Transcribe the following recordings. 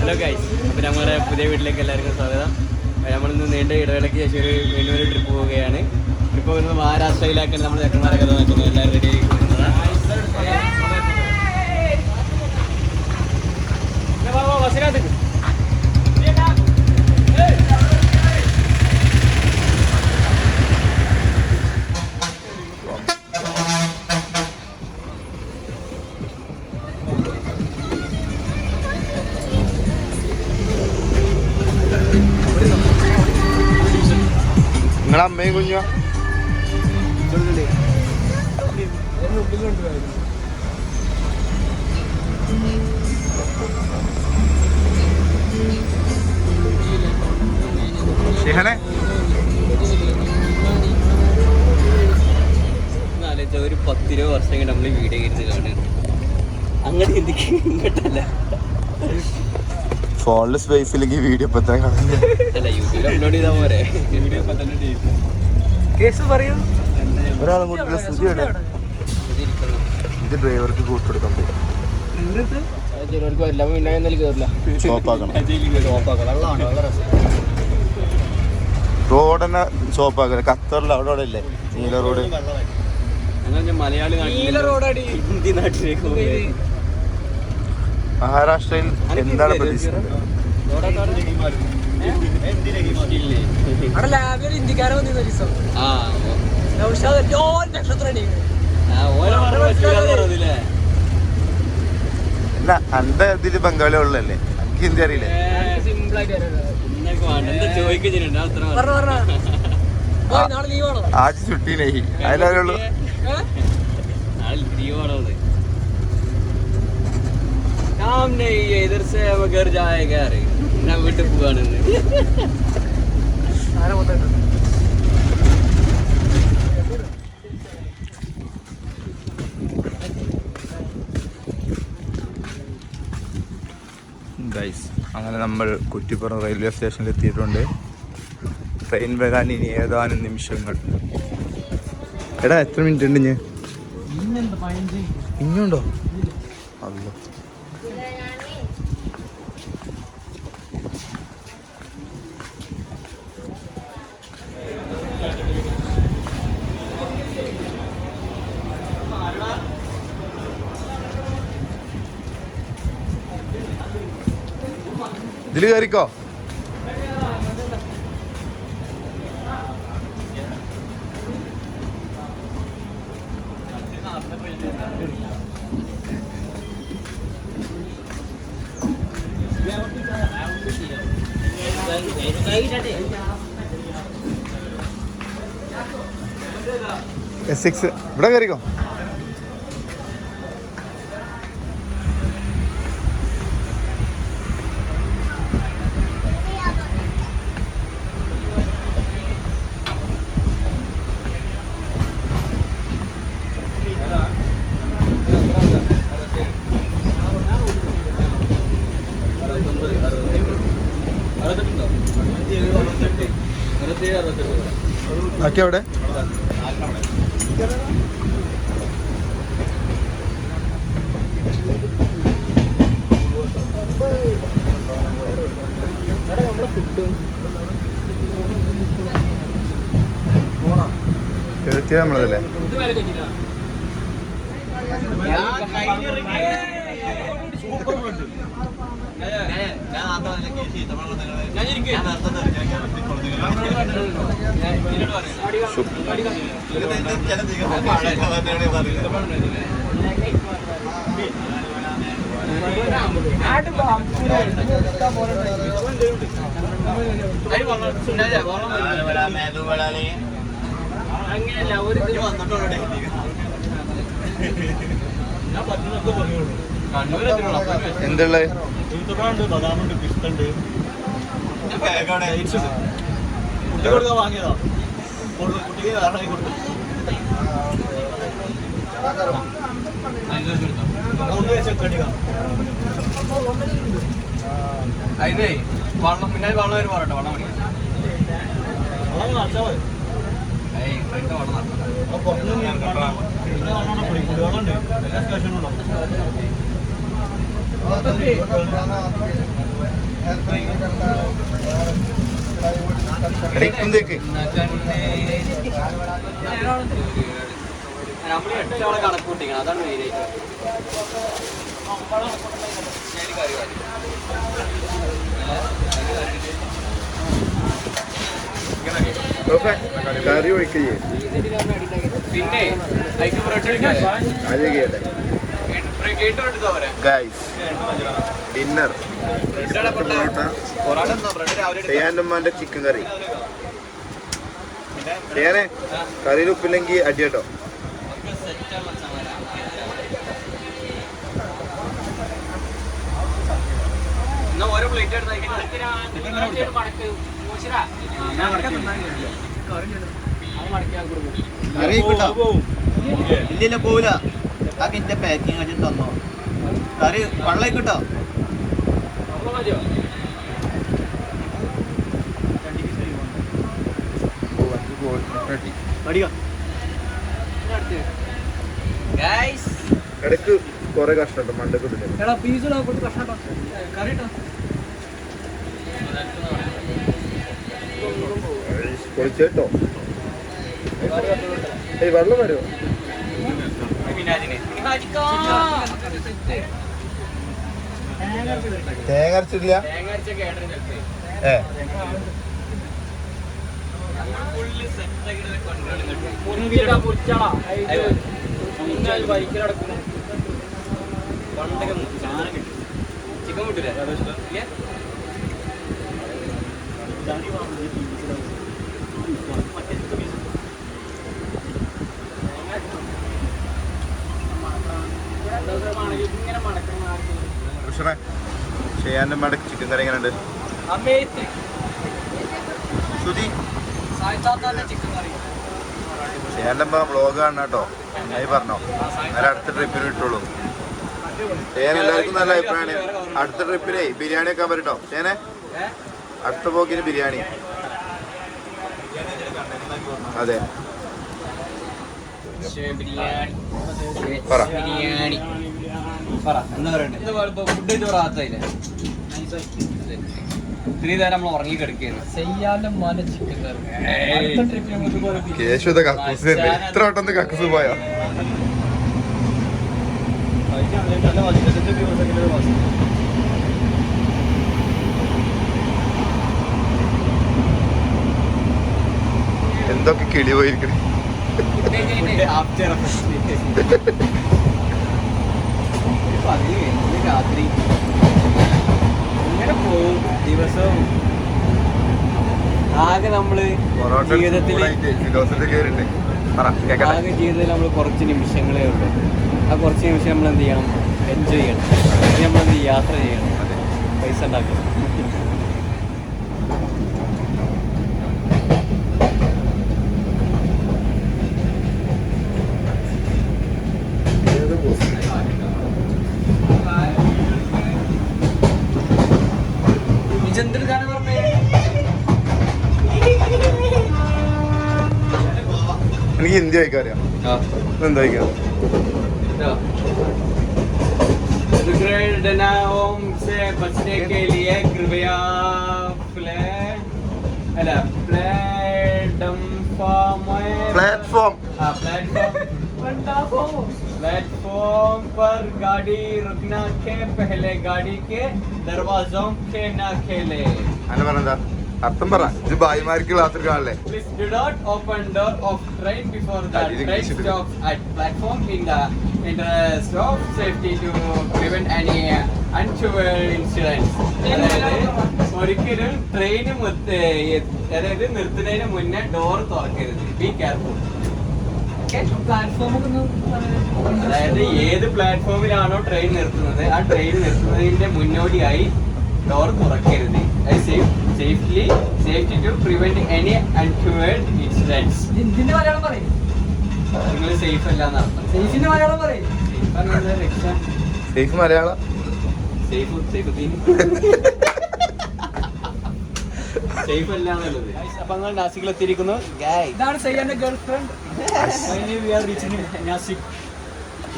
Hello guys, അപ്പോൾ നമ്മുടെ പുതിയ വീട്ടിലേക്ക് എല്ലാവർക്കും സ്വാഗതം. നമ്മളിന്ന് നീണ്ട ഇടവേളയ്ക്ക് ശേഷം ഒരു വീണ്ടും ട്രിപ്പ് പോവുകയാണ്. ട്രിപ്പ് പോകുന്നത് മഹാരാഷ്ട്രയിലേക്കാണ്. നമ്മൾ ചെക്കന്മാരൊക്കെ നോക്കുന്നത്. എല്ലാവരും റെഡി ആയി നിങ്ങളെ അമ്മയും കുഞ്ഞോ ഷിഹനെ ഒരു 10-20 വർഷം കഴിഞ്ഞ് നമ്മൾ വീഡിയോ ഇരുന്ന് കാണുകയാണ്. അങ്ങനെ എന്തൊക്കെ ഇങ്ങോട്ടല്ല ഫോണില് സ്പേസ് ഇല്ലെങ്കിൽ വീഡിയോ ഇപ്പൊ തന്നെ കാണുന്നത്. അല്ല, യൂട്യൂബിൽ അപ്ലോഡ് ചെയ്താൽ പോരെ. വീഡിയോ ഇപ്പൊ തന്നെ കേസ് പറയൂ. ഒരാളും കൂട്ടിയുള്ള സ്ഥിതിയാണ്. ഇത് ഡ്രൈവർക്ക് കൂട്ടെടുക്കാൻ പറ്റും. ചിലവർക്ക് എല്ലാം ഇല്ലായെന്നാലും കയറില്ല. റോഡ് തന്നെ ഷോപ്പാക്കല. ഖത്തറിൽ അവിടെ ഇല്ലേ നീല റോഡ്. മലയാളി ഹിന്ദി നാട്ടിലേക്ക് മഹാരാഷ്ട്രയിൽ എന്താണ് പ്രതീക്ഷിക്കുന്നത്? ഇന്ത്യക്കാരെ അല്ല, എന്റെ ഇതില് ബംഗാളി ഉള്ളല്ലേ, എനിക്ക് ഹിന്ദി അറിയില്ലേ? ആജ് ചുട്ടി നെഹി അതിലുള്ളൂ. വീട്ടിൽ പോവാണ്. ഗൈസ്, അങ്ങനെ നമ്മൾ കുറ്റിപ്പുറം റെയിൽവേ സ്റ്റേഷനിൽ എത്തിയിട്ടുണ്ട്. ട്രെയിൻ വരാൻ ഇനി ഏതാനും നിമിഷങ്ങൾ. എടാ, എത്ര മിനിറ്റ് ഉണ്ട്? ഇനിയുണ്ടോ? അല്ലോ, ഇതില് കയറിക്കോ. S6 ഇവിടെ കയറിക്കോ. ബാക്കി അവിടെ തീർച്ചയായും നമ്മളതല്ലേ. എന്തുള്ളത്? വാങ്ങിയതാ അതിനെ വെള്ളം പിന്നെ വെള്ളം വരും പറയട്ടെ. വെള്ളം മതി. നമ്മൾ 8 ആളെ കണക്ക് കൂട്ടിക്കണം, അതാണ് മെയിനായിട്ട്. കറി ഒഴിക്കേ പിന്നെ ഡിന്നർ ചെയ്യാൻ്റെ ചിക്കൻ കറി. ചെയ്യാനേ കറിയിൽ ഉപ്പില്ലെങ്കിൽ അടി കേട്ടോ. ഓരോ പ്ലേറ്റ് എടുത്ത് ഇല്ലില്ല പോവില്ല. ആ കിന്റെ പാക്കിങ് വെച്ചിട്ട് തന്നോ. കറി വെള്ളം കിട്ടോ. ഇടക്ക് കൊറേ കഷ്ടം മണ്ടക്ക് പൊളിച്ചേട്ടോ. ഏയ് വെള്ളം വരുമോ? തേങ്ങ അരച്ചിട്ടില്ല. ചിക്കൻ കിട്ടില്ല. ചെയ്യാൻ്റെ മടക്ക് ചിക്കൻ കറി എങ്ങനെയുണ്ട്? സുധി ചെയ്യാൻ്റെ വ്ളോഗ് കാണണം കേട്ടോ. നന്നായി പറഞ്ഞോ. നേരെ അടുത്ത ട്രിപ്പിന് ഇട്ടുള്ളൂ. ചെയ്യാൻ എല്ലാവർക്കും നല്ല അഭിപ്രായമാണ്. അടുത്ത ട്രിപ്പിനെ ബിരിയാണി ഒക്കെ വരട്ടോ. ചെയ്യാനെ അടുത്ത പോക്കിന് ബിരിയാണി. അതെ പറ. ബിരിയാണി എന്താ പറയണ്ടേ? ഫുഡ് ചോറാത്തായില്ലേ? ഇത്രയും നേരം നമ്മൾ ഉറങ്ങി കിടക്കുകയാണ്. കേശുത കക്കൂസ് ഇത്ര വട്ടം കക്കൂസ് പോയോ? എന്തൊക്കെ കിളി പോയിരിക്കണേ. രാത്രി ഇങ്ങനെ പോവും ദിവസവും. ആകെ നമ്മള് ജീവിതത്തിൽ നമ്മൾ കുറച്ച് നിമിഷങ്ങളേ ഉള്ളൂ. ആ കുറച്ച് നിമിഷം നമ്മൾ എന്ത് ചെയ്യണം? എൻജോയ് ചെയ്യണം. നമ്മൾ യാത്ര ചെയ്യണം, പൈസ ഉണ്ടാക്കണം. എനിക്ക് ഹിന്ദി വായിക്കാൻ അറിയാം. എന്താ വായിക്കാം? दुर्घटनाओं से बचने के लिए कृपया प्लेटफॉर्म पर गाड़ी रुकना के पहले गाड़ी के दरवाजों के न खेले. അർത്ഥം പറ. ഇത് ഭായിമാർക്ക് class എടുക്കാനല്ലേ? Please do not open door of train before the train stops at platform in the interest of safety to prevent any untoward incidents. ഒരിക്കലും ട്രെയിന് അതായത് നിർത്തുന്നതിന് മുന്നേ ഡോർ തുറക്കരുത്. Be careful. അതായത് ഏത് പ്ലാറ്റ്ഫോമിലാണോ ട്രെയിൻ നിർത്തുന്നത് ആ ട്രെയിൻ നിർത്തുന്നതിന്റെ മുന്നോടിയായി ഡോർ തുറക്കരുത്. Safety to prevent any untoward incidents. നിങ്ങൾ സേഫ് അല്ല എന്നർത്ഥം. സേഫ് മലയാളം. സേഫ് അല്ല എന്നുള്ളത്. അപ്പൊ നിങ്ങൾ നാസിക്കിൽ എത്തിയിരിക്കുന്നു. ഇതാണ് സയ്യാന്റെ ഗേൾ ഫ്രണ്ട്.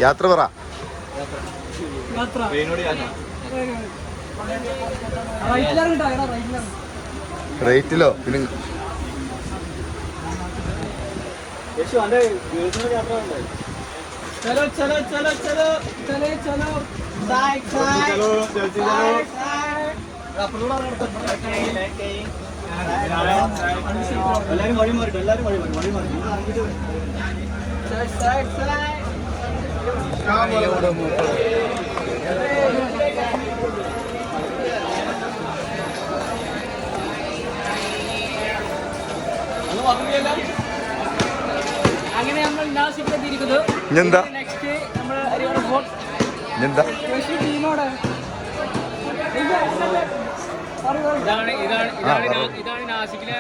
യാത്ര പറ. റേറ്റിലോ പിന്നെ चलो चलो चलो चलो चले चलो साइड साइड चलो जल्दी चलो എല്ലാരും വഴി മാറിട്ടോ എല്ലാരും വഴി മാറി സൈഡ് സൈഡ് അങ്ങനെ നമ്മൾ നാസിക്കിലെത്തിയിരിക്കുന്നു. എന്താ നെക്സ്റ്റ് നമ്മൾ അരിയോട് ഫോർട്ട് എന്താ ടീമോടെ ഇതാണ് നാസിക്കിലെ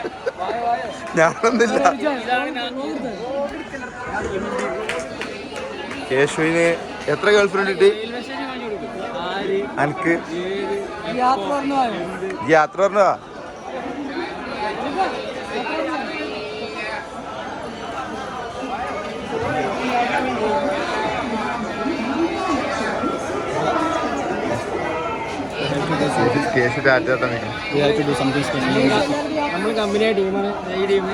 ഞാനൊന്നില്ല. കേശുവിന് എത്ര ഗേൾഫ്രണ്ട് കിട്ടി? അനക്ക് യാത്ര പറഞ്ഞോ? കേശു ടാറ്റ നമ്മൾ കമ്പനിയായ ടീമാണ് ഈ ടീം.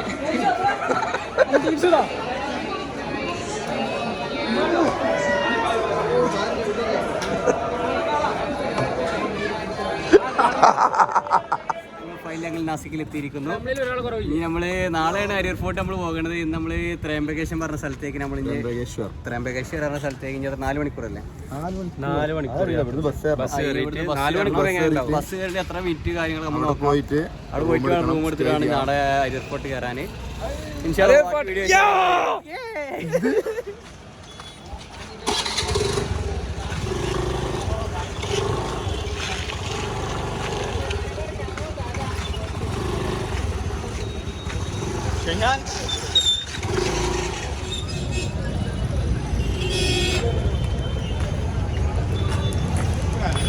ഞങ്ങൾ നാസിക്കിലെത്തിയിരിക്കുന്നു. ഇനി നമ്മള് നാളെയാണ് അരിയർ ഫോർട്ട് നമ്മൾ പോകേണ്ടത്. ഇന്ന് നമ്മള് ത്രയംബകേശ്വർ പറഞ്ഞ സ്ഥലത്തേക്ക് നമ്മൾ ത്രയംബകേശ്വർ പറഞ്ഞ സ്ഥലത്തേക്ക് ഇനി 4 മണിക്കൂറല്ലേ? 4 മണിക്കൂർ ബസ് കയറി എത്ര മിനിറ്റ് കാര്യങ്ങൾ നമ്മൾ പോയിട്ട് അവിടെ പോയിട്ട് റൂം എടുത്തിട്ടാണ് നാളെ അരിയർ ഫോർട്ട് കയറാൻ.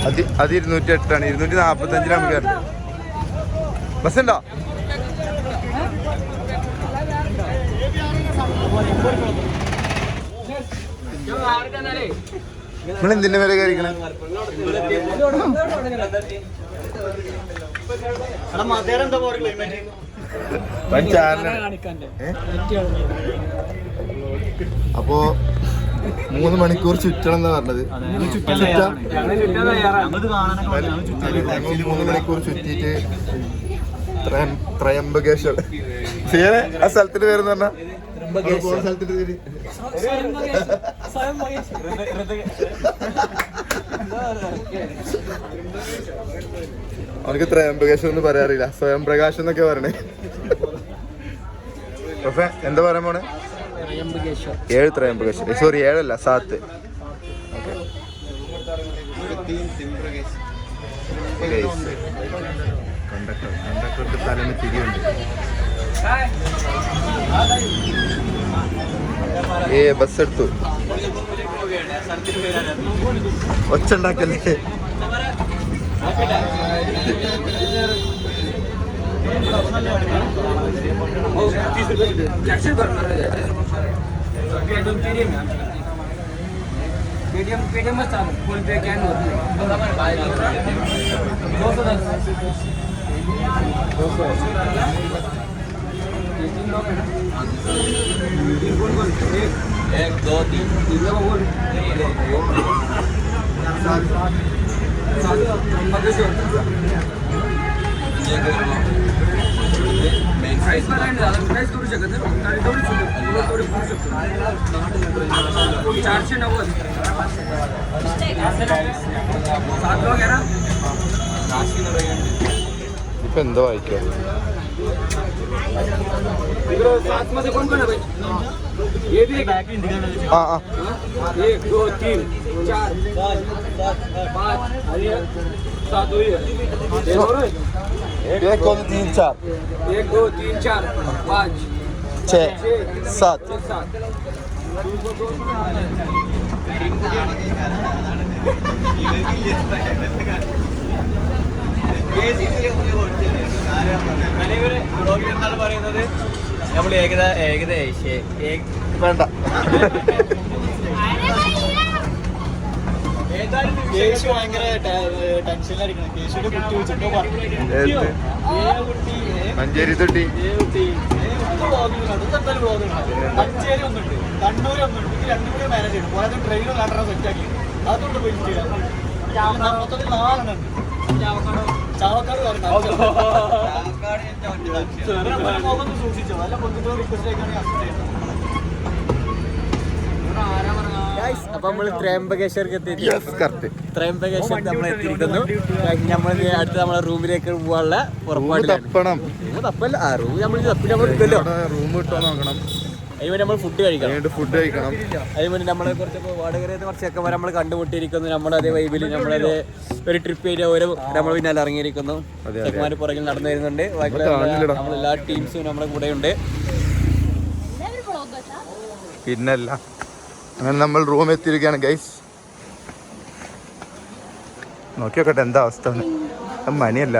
അത് 208 245 നമുക്ക് ബസ് ഉണ്ടോ? നിങ്ങൾ എന്തിന്റെ പേരെ കയറിക്കണേ? അപ്പോ 3 മണിക്കൂർ ചുറ്റണം എന്നാ പറഞ്ഞത്. 3 മണിക്കൂർ ചുറ്റിട്ട് ത്രയംബകേശ്വർ ആ സ്ഥലത്തിന്റെ പേരെന്ന് പറഞ്ഞാ സ്ഥലത്തിന്റെ പേര് അവനക്ക് ത്രയംബകേശ്വർ എന്ന് പറയാറില്ല, സ്വയം പ്രകാശം എന്നൊക്കെ പറയണേ. എന്താ പറയാൻ പോണേ? 7 ത്രയംബകേശ്വർ, സോറി 7 അല്ല 7. കണ്ടക്ടർക്ക് തലന് തിരിയുണ്ട്. ബസ് എടുത്തു. ഒച്ച ഉണ്ടാക്കല്ലേ? ഇപ്പൊ എന്തോ വായിക്കോ? हाँ 1 2 3 4 5 7 1 2 3 4 1 2 3 4 5 6 7 പറയുന്നത് നമ്മൾ ഏകദേശം വേണ്ട കേശു ഭയങ്കര ടെൻഷനിലായിരിക്കണം. കേശുവിന്റെ കുട്ടി വെച്ചിട്ടോ പറഞ്ഞു മഞ്ചേരി തൊട്ടി മഞ്ചേരി ഒന്നുണ്ട്, കണ്ണൂർ ഒന്നുണ്ട്. ഇത് രണ്ടും കൂടി മാനേജ് ചെയ്യണം. പോയത് ട്രെയിനും രണ്ടെണ്ണം സെറ്റാക്കി അതുകൊണ്ട് പോയി മൊത്തത്തിൽ 4 എണ്ണം ഉണ്ട്. ചാവക്കാട് സൂക്ഷിച്ചോ അല്ല പൊതുവെ റിക്വസ്റ്റ് ആയിക്കാണെങ്കിൽ. അപ്പൊ നമ്മള് ത്രയംബകേശ്വർക്ക് എത്തിയിട്ട് ത്രയംബകേശ്വർ നമ്മൾ എത്തിയിരിക്കുന്നു. നമ്മൾ അടുത്ത് നമ്മളെ റൂമിലേക്ക് പോകാനുള്ള തപ്പണം. തപ്പല്ല റൂം നമ്മൾ തപ്പിൽ നമ്മൾ കിട്ടുമല്ലോ. റൂം കിട്ടോ നോക്കണം. അതിന് നമ്മൾ ഫുഡ് കഴിക്കണം. അതേപോലെ നമ്മളെ കുറച്ച് വാടകരത്ത് കുറച്ച് ചെക്കന്മാർ നമ്മൾ കണ്ടുമുട്ടിയിരിക്കുന്നു. നമ്മളതേ വൈബിൽ നമ്മളത് ഒരു ട്രിപ്പ് ചെയ്ത് ഓരോ നമ്മൾ പിന്നാലെ ഇറങ്ങിയിരിക്കുന്നു. ചെക്കന്മാർ പുറകിൽ നടന്നു വരുന്നുണ്ട്. നമ്മളെല്ലാ ടീംസും നമ്മുടെ കൂടെ ഉണ്ട്. പിന്നല്ല അങ്ങനെ നമ്മൾ റൂം എത്തിയിരിക്കുകയാണ് ഗൈസ്. നോക്കിയോക്കട്ടെ എന്താ അവസ്ഥ. മണിയല്ല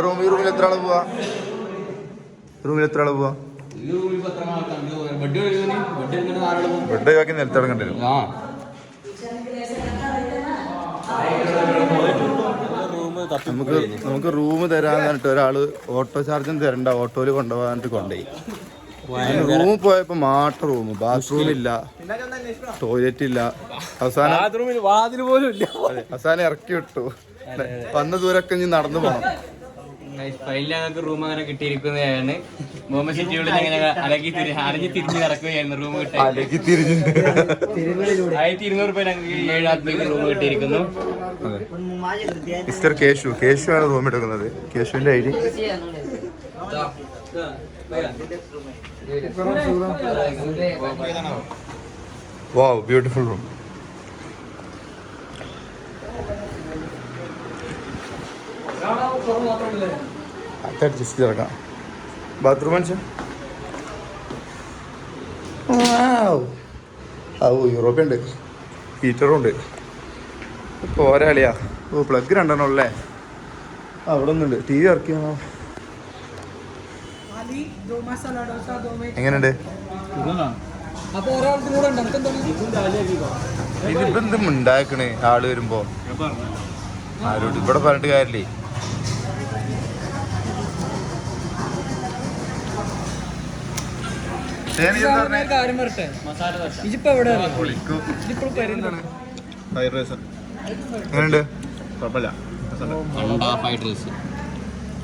റൂമിൽ എത്ര ആള് പോവാ? ബെഡ് ഒഴിവാക്കി നിലത്തിറങ്ങേണ്ടി വരും. നമുക്ക് റൂം തരാന്ന് പറഞ്ഞിട്ട് ഒരാള് ഓട്ടോ ചാർജും തരണ്ട, ഓട്ടോയില് കൊണ്ടുപോകാനിട്ട് കൊണ്ടുപോയി. റൂമിൽ പോയപ്പോ മാത്രം റൂം, ബാത്റൂം ഇല്ല, ടോയ്ലറ്റ് ഇല്ല. അവസാനം ഇറക്കി വിട്ടു. വന്ന ദൂരൊക്കെ ഇനി നടന്നു പോകണം. ഞങ്ങൾക്ക് റൂം അങ്ങനെ കിട്ടിയിരിക്കുന്നതാണ്. മുഹമ്മദ് സിറ്റിയോട് ഇങ്ങനെ അലഞ്ഞു തിരിഞ്ഞ് കിടക്കുകയായിരുന്നു. റൂം കിട്ടി 1200 രൂപ ഞങ്ങൾക്ക് 7 ആത്മീയ റൂം കിട്ടിയിരിക്കുന്നു. മിസ്റ്റർ കേശു ആണ് റൂം എടുക്കുന്നത്. കേശുവിന്റെ ID wow, beautiful room. Adjust ചെയ്തെടുക്കാം. ബാത്റൂം യൂറോപ്യൻ ഉണ്ട്, ഹീറ്ററും ഉണ്ട്. പോരാളിയാ. പ്ലഗ് 2 ഉള്ളേ. അവിടെ ഒന്നുണ്ട്. ടി വി ഇറക്കിയാണോ? എങ്ങനെയുണ്ട്? ഇതിപ്പെന്തും ഉണ്ടാക്കണേ ആള് വരുമ്പോ. ആരോട് ഇവിടെ പറഞ്ഞിട്ട് കാര്യല്ലേ.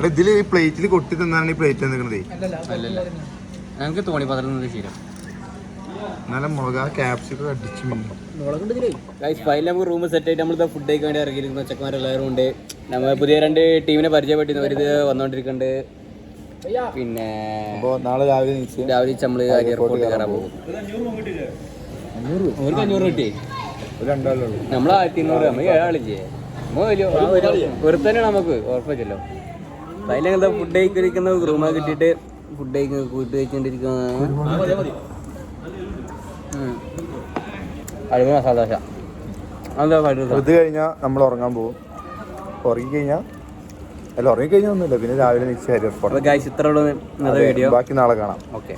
ഇതില് ഈ പ്ലേറ്റിൽ കൊട്ടി തിന്നാണ് ഈ പ്ലേറ്റ് നിൽക്കണതേ. ഞങ്ങൾക്ക് തോണിപ്പാത്രം ശീലം. നല്ല മുളക് ക്യാപ്സിക്കം അടിച്ചു. നമുക്ക് റൂം സെറ്റ് ആയിട്ട് നമ്മൾ ഫുഡ് കഴിക്കാൻ വേണ്ടി ഇറങ്ങിയിരിക്കുന്ന ചെക്കന്മാരെല്ലാവരും ഉണ്ട്. നമ്മൾ പുതിയ 2 ടീമിനെ പരിചയപ്പെട്ടിരുന്നു. ഒരു വന്നോണ്ടിരിക്കുന്നുണ്ട്. പിന്നെ നാളെ രാവിലെ നമ്മള് എയർപോർട്ടിൽ കയറാൻ പോകും. 500 കിട്ടി. നമ്മള് 1200. നമ്മൾ 7 ആളില്ലേ. വെറുതെ നമുക്ക് ഉറപ്പിച്ചല്ലോ. അതിലെന്താ ഫുഡ് കഴിക്കുന്ന റൂമൊക്കെ കിട്ടിയിട്ട് ഫുഡ് കഴിച്ചോണ്ടിരിക്കുന്ന അടിപൊളി മസാല ദോശ. ഇത് കഴിഞ്ഞാൽ നമ്മൾ ഉറങ്ങാൻ പോകും. ഉറങ്ങിക്കഴിഞ്ഞാൽ ഒന്നുമില്ല. പിന്നെ രാവിലെ നിശ്ചയം ഇത്ര വീഡിയോ. ബാക്കി നാളെ കാണാം. ഓക്കെ.